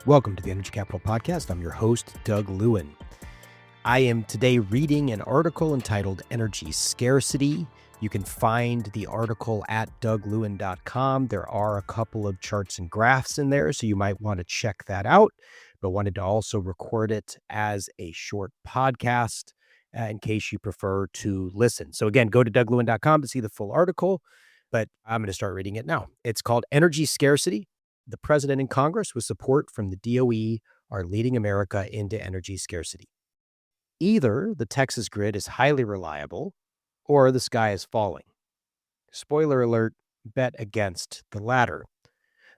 Welcome to the Energy Capital Podcast. I'm your host, Doug Lewin. I am today reading an article entitled Energy Scarcity. You can find the article at douglewin.com. There are a couple of charts and graphs in there, so you might want to check that out, but wanted to also record it as a short podcast in case you prefer to listen. So again, go to douglewin.com to see the full article, but I'm going to start reading it now. It's called Energy Scarcity. The president and Congress, with support from the DOE, are leading America into energy scarcity. Either the Texas grid is highly reliable or the sky is falling. Spoiler alert, bet against the latter.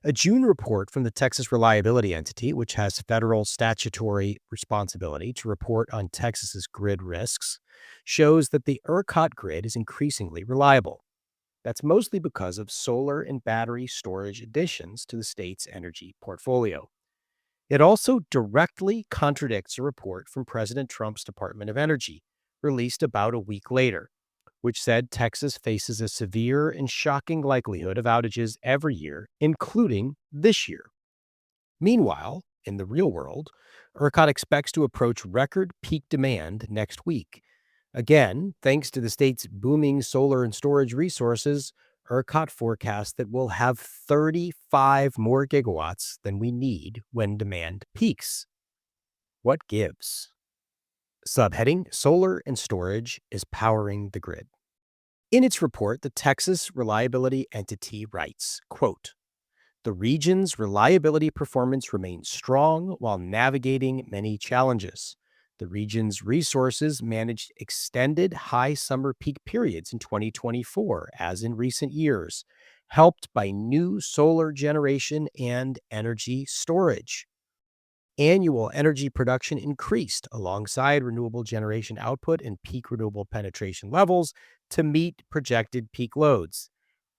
A June report from the Texas Reliability Entity, which has federal statutory responsibility to report on Texas's grid risks, shows that the ERCOT grid is increasingly reliable. That's mostly because of solar and battery storage additions to the state's energy portfolio. It also directly contradicts a report from President Trump's Department of Energy, released about a week later, which said Texas faces a severe and shocking likelihood of outages every year, including this year. Meanwhile, in the real world, ERCOT expects to approach record peak demand next week. Again, thanks to the state's booming solar and storage resources, ERCOT forecasts that we'll have 35 more gigawatts than we need when demand peaks. What gives? Subheading, Solar and Storage is powering the grid. In its report, the Texas Reliability Entity writes, quote, "The region's reliability performance remains strong while navigating many challenges. The region's resources managed extended high summer peak periods in 2024, as in recent years, helped by new solar generation and energy storage. Annual energy production increased alongside renewable generation output and peak renewable penetration levels to meet projected peak loads.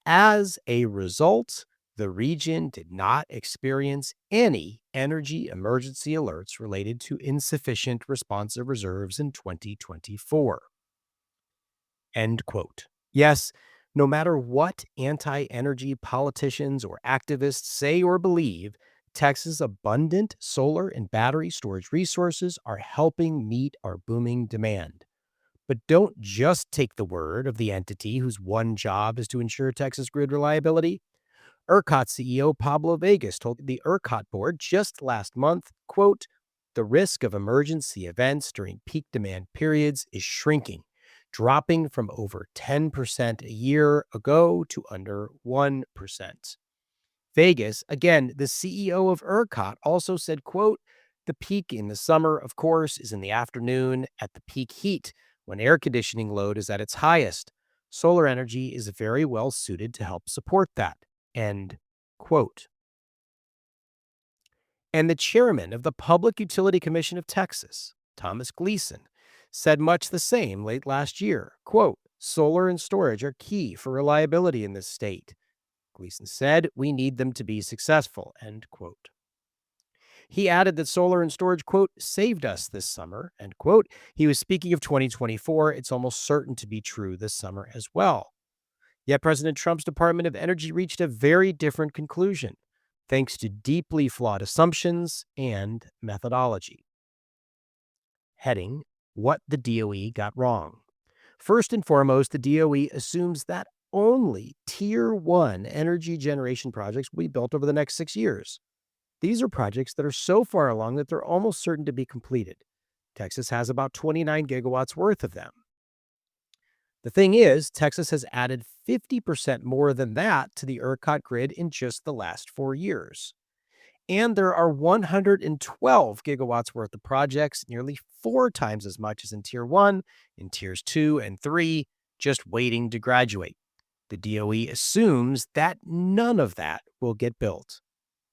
As a result, the region did not experience any energy emergency alerts related to insufficient responsive reserves in 2024. End quote. Yes, no matter what anti-energy politicians or activists say or believe, Texas' abundant solar and battery storage resources are helping meet our booming demand. But don't just take the word of the entity whose one job is to ensure Texas grid reliability. ERCOT CEO Pablo Vegas told the ERCOT board just last month, quote, "The risk of emergency events during peak demand periods is shrinking, dropping from over 10% a year ago to under 1%. Vegas, again, the CEO of ERCOT, also said, quote, "The peak in the summer, of course, is in the afternoon at the peak heat when air conditioning load is at its highest. Solar energy is very well suited to help support that." End quote. And the chairman of the Public Utility Commission of Texas, Thomas Gleason, said much the same late last year. Quote, "Solar and storage are key for reliability in this state." Gleason said, "We need them to be successful." End quote. He added that solar and storage, quote, "saved us this summer." End quote. He was speaking of 2024. It's almost certain to be true this summer as well. Yet President Trump's Department of Energy reached a very different conclusion, thanks to deeply flawed assumptions and methodology. Heading, What the DOE Got Wrong. First and foremost, the DOE assumes that only Tier 1 energy generation projects will be built over the next 6 years. These are projects that are so far along that they're almost certain to be completed. Texas has about 29 gigawatts worth of them. The thing is, Texas has added 50% more than that to the ERCOT grid in just the last 4 years. And there are 112 gigawatts worth of projects, nearly 4 times as much as in Tier 1, in Tiers 2 and 3, just waiting to graduate. The DOE assumes that none of that will get built.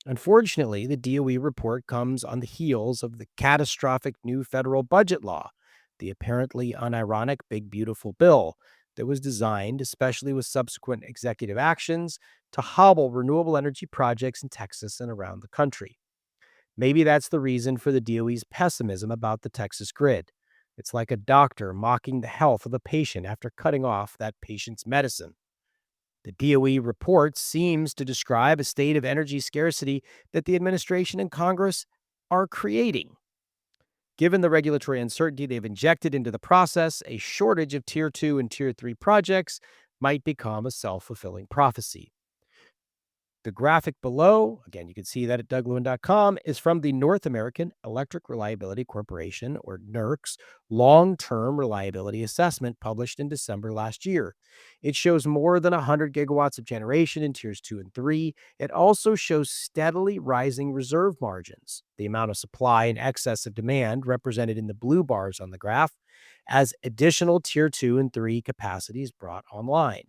Unfortunately, the DOE report comes on the heels of the catastrophic new federal budget law, the apparently unironic Big Beautiful Bill that was designed, especially with subsequent executive actions, to hobble renewable energy projects in Texas and around the country. Maybe that's the reason for the DOE's pessimism about the Texas grid. It's like a doctor mocking the health of a patient after cutting off that patient's medicine. The DOE report seems to describe a state of energy scarcity that the administration and Congress are creating. Given the regulatory uncertainty they've injected into the process, a shortage of Tier 2 and Tier 3 projects might become a self fulfilling prophecy. The graphic below, again, you can see that at douglewin.com, is from the North American Electric Reliability Corporation, or NERC's, long-term reliability assessment published in December last year. It shows more than 100 gigawatts of generation in tiers 2 and 3. It also shows steadily rising reserve margins, the amount of supply in excess of demand represented in the blue bars on the graph, as additional tier 2 and 3 capacities brought online.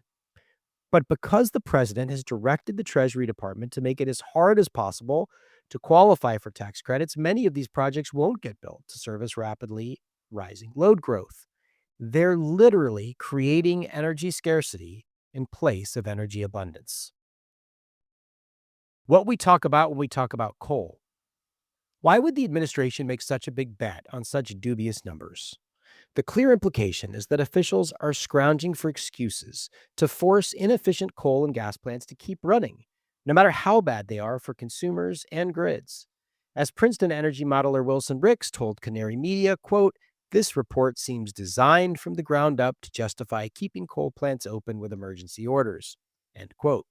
But because the president has directed the Treasury Department to make it as hard as possible to qualify for tax credits, many of these projects won't get built to service rapidly rising load growth. They're literally creating energy scarcity in place of energy abundance. What we talk about when we talk about coal. Why would the administration make such a big bet on such dubious numbers? The clear implication is that officials are scrounging for excuses to force inefficient coal and gas plants to keep running, no matter how bad they are for consumers and grids. As Princeton energy modeler Wilson Ricks told Canary Media, quote, "This report seems designed from the ground up to justify keeping coal plants open with emergency orders." End quote.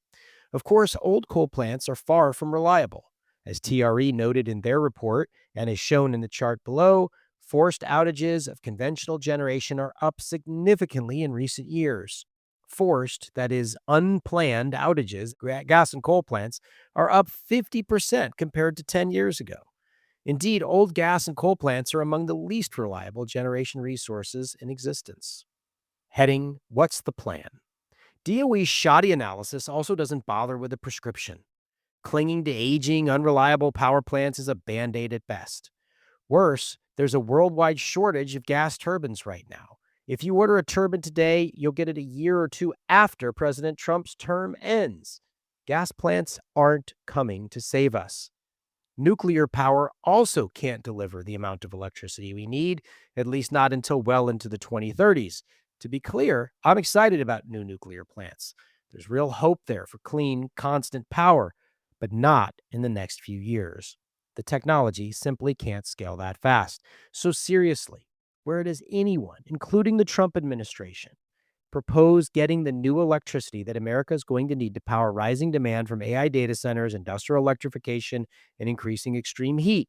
Of course, old coal plants are far from reliable. As TRE noted in their report and is shown in the chart below, forced outages of conventional generation are up significantly in recent years. Forced, that is, unplanned outages, gas and coal plants, are up 50% compared to 10 years ago. Indeed, old gas and coal plants are among the least reliable generation resources in existence. Heading, what's the plan? DOE's shoddy analysis also doesn't bother with a prescription. Clinging to aging, unreliable power plants is a band aid at best. Worse, there's a worldwide shortage of gas turbines right now. If you order a turbine today, you'll get it a year or two after President Trump's term ends. Gas plants aren't coming to save us. Nuclear power also can't deliver the amount of electricity we need, at least not until well into the 2030s. To be clear, I'm excited about new nuclear plants. There's real hope there for clean, constant power, but not in the next few years. The technology simply can't scale that fast. So seriously, where does anyone, including the Trump administration, propose getting the new electricity that America is going to need to power rising demand from AI data centers, industrial electrification, and increasing extreme heat?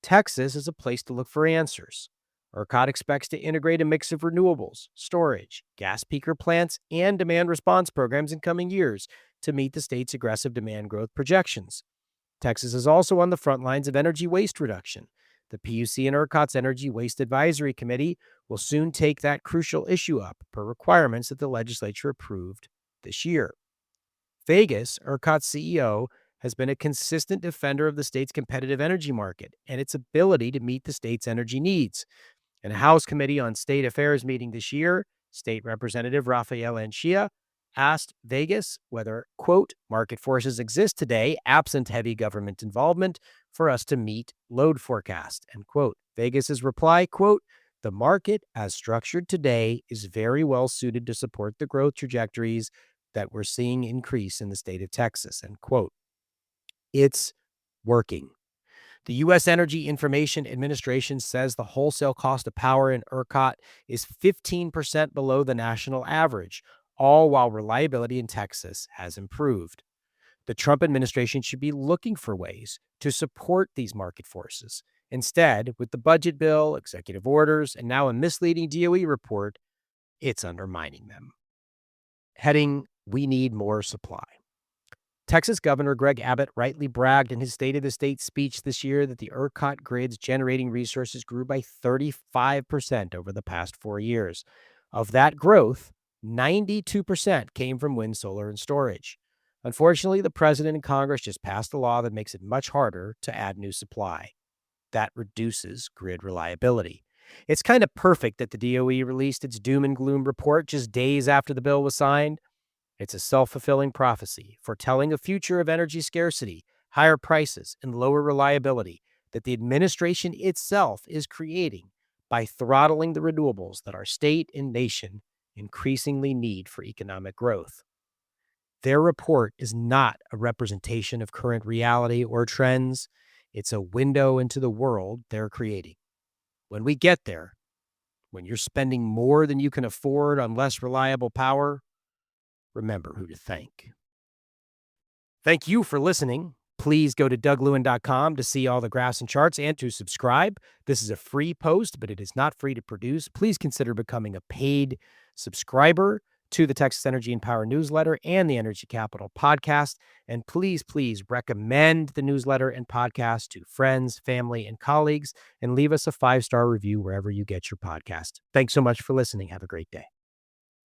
Texas is a place to look for answers. ERCOT expects to integrate a mix of renewables, storage, gas peaker plants, and demand response programs in coming years to meet the state's aggressive demand growth projections. Texas is also on the front lines of energy waste reduction. The PUC and ERCOT's Energy Waste Advisory Committee will soon take that crucial issue up per requirements that the legislature approved this year. Vegas, ERCOT's CEO, has been a consistent defender of the state's competitive energy market and its ability to meet the state's energy needs. In a House Committee on State Affairs meeting this year, State Representative Rafael Anchia asked Vegas whether, quote, market forces exist today, absent heavy government involvement, for us to meet load forecast, end quote. Vegas's reply, quote, the market as structured today is very well suited to support the growth trajectories that we're seeing increase in the state of Texas, end quote. It's working. The U.S. Energy Information Administration says the wholesale cost of power in ERCOT is 15% below the national average, all while reliability in Texas has improved. The Trump administration should be looking for ways to support these market forces. Instead, with the budget bill, executive orders, and now a misleading DOE report, it's undermining them. Heading, we need more supply. Texas Governor Greg Abbott rightly bragged in his State of the State speech this year that the ERCOT grid's generating resources grew by 35% over the past 4 years. Of that growth, 92% came from wind, solar, and storage. Unfortunately, the president and Congress just passed a law that makes it much harder to add new supply. That reduces grid reliability. It's kind of perfect that the DOE released its doom and gloom report just days after the bill was signed. It's a self-fulfilling prophecy, foretelling a future of energy scarcity, higher prices, and lower reliability that the administration itself is creating by throttling the renewables that our state and nation increasingly need for economic growth. Their report is not a representation of current reality or trends. It's a window into the world they're creating. When we get there, when you're spending more than you can afford on less reliable power, remember who to thank. Thank you for listening. Please go to DougLewin.com to see all the graphs and charts and to subscribe. This is a free post, but it is not free to produce. Please consider becoming a paid subscriber to the Texas Energy and Power newsletter and the Energy Capital podcast. And please, please recommend the newsletter and podcast to friends, family, and colleagues, and leave us a 5-star review wherever you get your podcast. Thanks so much for listening. Have a great day.